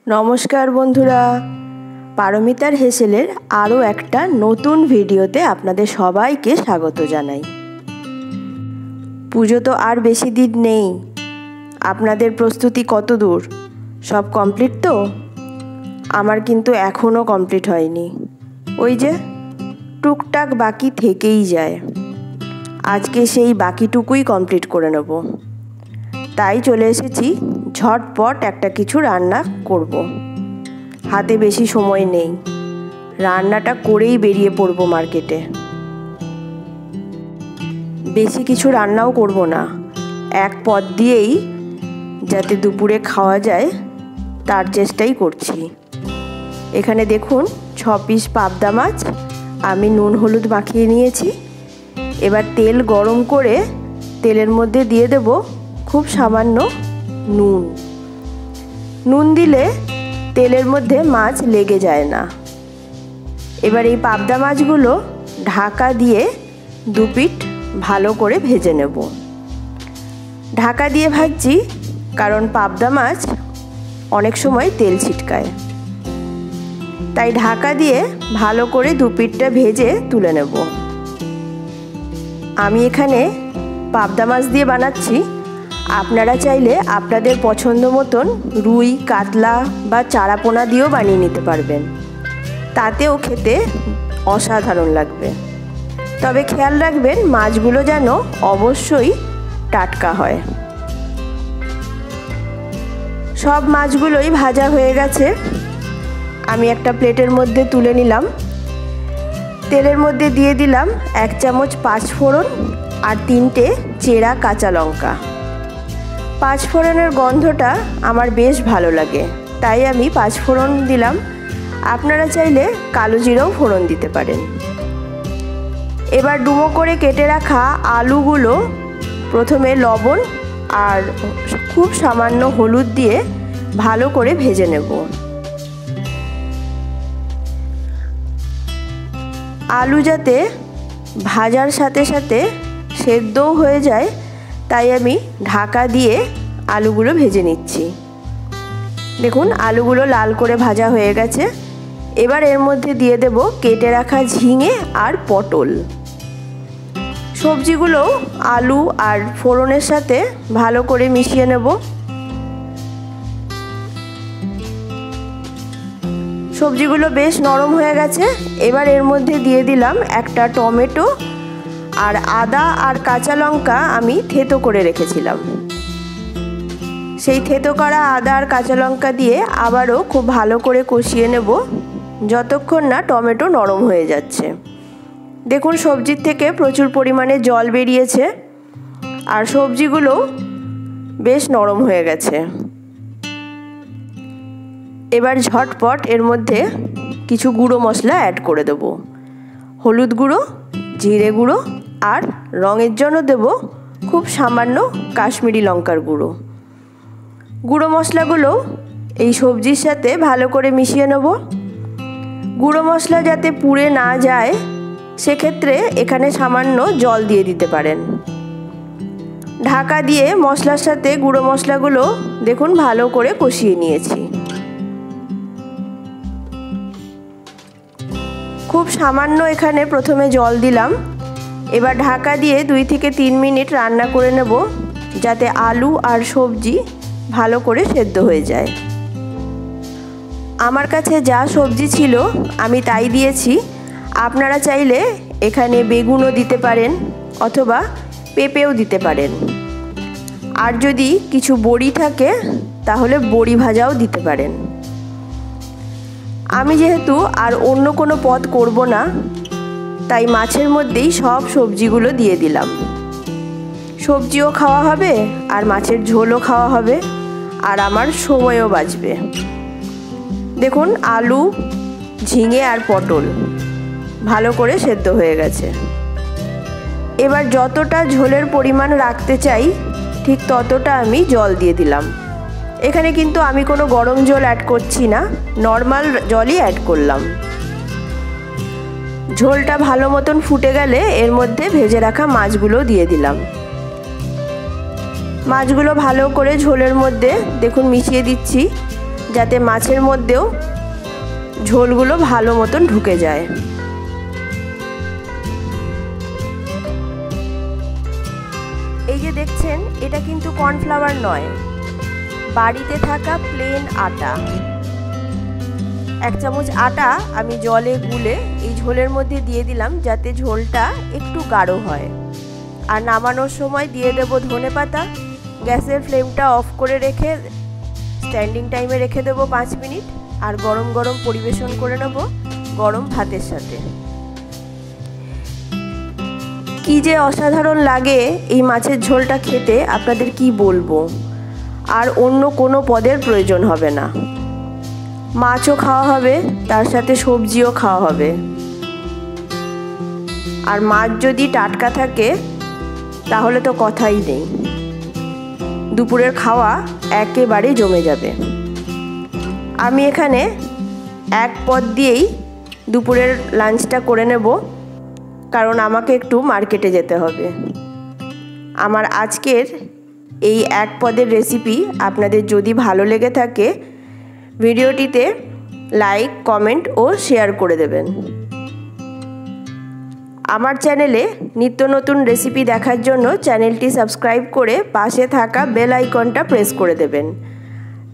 নমস্কার বন্ধুরা, পারমিতার হেসেলের আরও একটা নতুন ভিডিওতে আপনাদের সবাইকে স্বাগত জানাই। পুজো তো আর বেশি দিন নেই। আপনাদের প্রস্তুতি কত দূর? সব কমপ্লিট তো? আমার কিন্তু এখনও কমপ্লিট হয়নি। ওই যে টুকটাক বাকি থেকেই যায়। আজকে সেই বাকিটুকুই কমপ্লিট করে নেব। তাই চলে এসেছি, ঝটপট একটা কিছু রান্না করব। হাতে বেশি সময় নেই, রান্নাটা করেই বেরিয়ে পড়ব মার্কেটে। বেশি কিছু রান্নাও করব না, এক পদ দিয়েই যাতে দুপুরে খাওয়া যায় তার চেষ্টাই করছি। এখানে দেখুন 6 পিস পাবদা মাছ আমি নুন হলুদ মাখিয়ে নিয়েছি। এবার তেল গরম করে তেলের মধ্যে দিয়ে দেব খুব সামান্য নুন দিলে তেলের মধ্যে মাছ লেগে যায় না। এবার এই পাবদা মাছগুলো ঢাকা দিয়ে 2 পিঠ ভালো করে ভেজে নেব। ঢাকা দিয়ে ভাজছি কারণ পাবদা মাছ অনেক সময় তেল ছিটকায়, তাই ঢাকা দিয়ে ভালো করে 2 পিঠটা ভেজে তুলে নেব। আমি এখানে পাবদা মাছ দিয়ে বানাচ্ছি। আপনারা চাইলে আপনাদের পছন্দ মতন রুই, কাতলা বা চারাপোনা দিয়েও বানিয়ে নিতে পারবেন, তাতেও খেতে অসাধারণ লাগবে। তবে খেয়াল রাখবেন মাছগুলো যেন অবশ্যই টাটকা হয়। সব মাছগুলোই ভাজা হয়ে গেছে। আমি একটা প্লেটের মধ্যে তুলে নিলাম। তেলের মধ্যে দিয়ে দিলাম 1 চামচ 5 ফোড়ন আর 3টে চেরা কাঁচা লঙ্কা। 5 ফোড়নের গন্ধটা আমার বেশ ভালো লাগে, তাই আমি 5 ফোড়ন দিলাম। আপনারা চাইলে কালো জিরাও ফোড়ন দিতে পারেন। এবার ডুমো করে কেটে রাখা আলুগুলো প্রথমে লবণ আর খুব সামান্য হলুদ দিয়ে ভালো করে ভেজে নেব। আলু যাতে ভাজার সাথে সাথে সেদ্ধও হয়ে যায়, তাই আমি ঢাকা দিয়ে আলুগুলো ভেজে নিচ্ছি। দেখুন আলুগুলো লাল করে ভাজা হয়ে গেছে। এবার এর মধ্যে দিয়ে দেব কেটে রাখা ঝিঙে আর পটল। সবজিগুলো আলু আর ফোড়নের সাথে ভালো করে মিশিয়ে নেব। সবজিগুলো বেশ নরম হয়ে গেছে। এবার এর মধ্যে দিয়ে দিলাম একটা টমেটো আর আদা আর কাঁচা লঙ্কা আমি থেতো করে রেখেছিলাম। সেই থেতো করা আদা আর কাঁচা লঙ্কা দিয়ে আবারও খুব ভালো করে কষিয়ে নেব যতক্ষণ না টমেটো নরম হয়ে যাচ্ছে। দেখুন সবজির থেকে প্রচুর পরিমাণে জল বেরিয়েছে আর সবজিগুলো বেশ নরম হয়ে গেছে। এবার ঝটপট এর মধ্যে কিছু গুঁড়ো মশলা অ্যাড করে দেব। হলুদ গুঁড়ো, জিরে গুঁড়ো আর রঙের জন্য দেব খুব সামান্য কাশ্মীরি লঙ্কার গুঁড়ো। গুঁড়ো মশলাগুলো এই সবজির সাথে ভালো করে মিশিয়ে নেব। গুঁড়ো মশলা যাতে পুড়ে না যায় সেক্ষেত্রে এখানে সামান্য জল দিয়ে দিতে পারেন। ঢাকা দিয়ে মশলার সাথে গুঁড়ো মশলাগুলো দেখুন ভালো করে কষিয়ে নিয়েছি। খুব সামান্য এখানে প্রথমে জল দিলাম। এবার ঢাকা দিয়ে 2 থেকে 3 মিনিট রান্না করে নেব যাতে আলু আর সবজি ভালো করে সেদ্ধ হয়ে যায়। আমার কাছে যা সবজি ছিল আমি তাই দিয়েছি। আপনারা চাইলে এখানে বেগুনও দিতে পারেন অথবা পেঁপেও দিতে পারেন। আর যদি কিছু বড়ি থাকে তাহলে বড়ি ভাজাও দিতে পারেন। আমি যেহেতু আর অন্য কোনো পদ করব না, তাই মাছের মধ্যেই সব সবজিগুলো দিয়ে দিলাম। সবজিও খাওয়া হবে আর মাছের ঝোলও খাওয়া হবে আর আমার সময়ও বাঁচবে। দেখুন আলু, ঝিঙে আর পটল ভালো করে সেদ্ধ হয়ে গেছে। এবার যতটা ঝোলের পরিমাণ রাখতে চাই ঠিক ততটা আমি জল দিয়ে দিলাম। এখানে কিন্তু আমি কোনো গরম জল অ্যাড করছি না, নর্মাল জলই অ্যাড করলাম। ঝোলটা ভালো মতন ফুটে গেলে এর মধ্যে ভেজে রাখা মাছগুলো দিয়ে দিলাম। মাছগুলো ভালো করে ঝোলের মধ্যে দেখুন মিশিয়ে দিচ্ছি যাতে মাছের মধ্যেও ঝোলগুলো ভালো মতন ঢুকে যায়। এই যে দেখছেন, এটা কিন্তু কর্নফ্লাওয়ার নয়, বাড়িতে থাকা প্লেন আটা। 1 চামচ আটা আমি জলে গুলে এই ঝোলের মধ্যে দিয়ে দিলাম, যাতে ঝোলটা একটু গাঢ় হয়। আর নামানোর সময় দিয়ে দেব ধনেপাতা। গ্যাসের ফ্লেমটা অফ করে রেখে স্ট্যান্ডিং টাইমে রেখে দেবো 5 মিনিট। আর গরম গরম পরিবেশন করে নেব গরম ভাতের সাথে। কি যে অসাধারণ লাগে এই মাছের ঝোলটা খেতে, আপনাদের কি বলবো। আর অন্য কোনো পদের প্রয়োজন হবে না, মাছও খাওয়া হবে, তার সাথে সবজিও খাওয়া হবে। আর মাছ যদি টাটকা থাকে তাহলে তো কথাই নেই, দুপুরের খাওয়া একেবারে জমে যাবে। আমি এখানে 1 পদ দিয়েই দুপুরের লাঞ্চটা করে নেব, কারণ আমাকে একটু মার্কেটে যেতে হবে। আমার আজকের এই 1 পদের রেসিপি আপনাদের যদি ভালো লেগে থাকে, ভিডিওটিতে লাইক, কমেন্ট ও শেয়ার করে দেবেন। আমার চ্যানেলে নিত্য নতুন রেসিপি দেখার জন্য চ্যানেলটি সাবস্ক্রাইব করে পাশে থাকা বেল আইকনটা প্রেস করে দেবেন।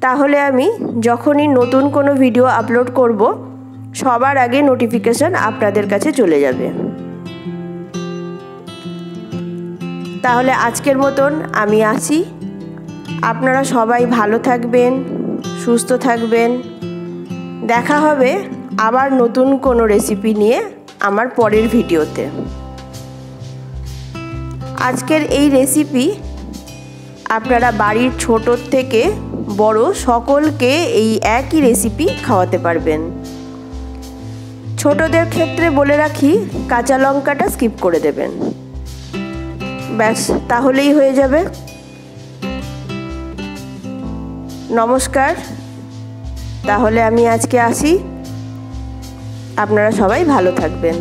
তাহলে আমি যখনই নতুন কোনো ভিডিও আপলোড করব, সবার আগে নোটিফিকেশন আপনাদের কাছে চলে যাবে। তাহলে আজকের মতন আমি আসি। আপনারা সবাই ভালো থাকবেন, সুস্থ থাকবেন। দেখা হবে আবার নতুন কোনো রেসিপি নিয়ে আমার পরের ভিডিওতে। আজকের এই রেসিপি আপনারা বাড়ির ছোট থেকে বড় সকলকে এই একই রেসিপি খাওয়াতে পারবেন। ছোটদের ক্ষেত্রে বলে রাখি, কাঁচা লঙ্কাটা স্কিপ করে দেবেন, ব্যাস তাহলেই হয়ে যাবে। নমস্কার, তাহলে আমি আজকে আসি। আপনারা সবাই ভালো থাকবেন।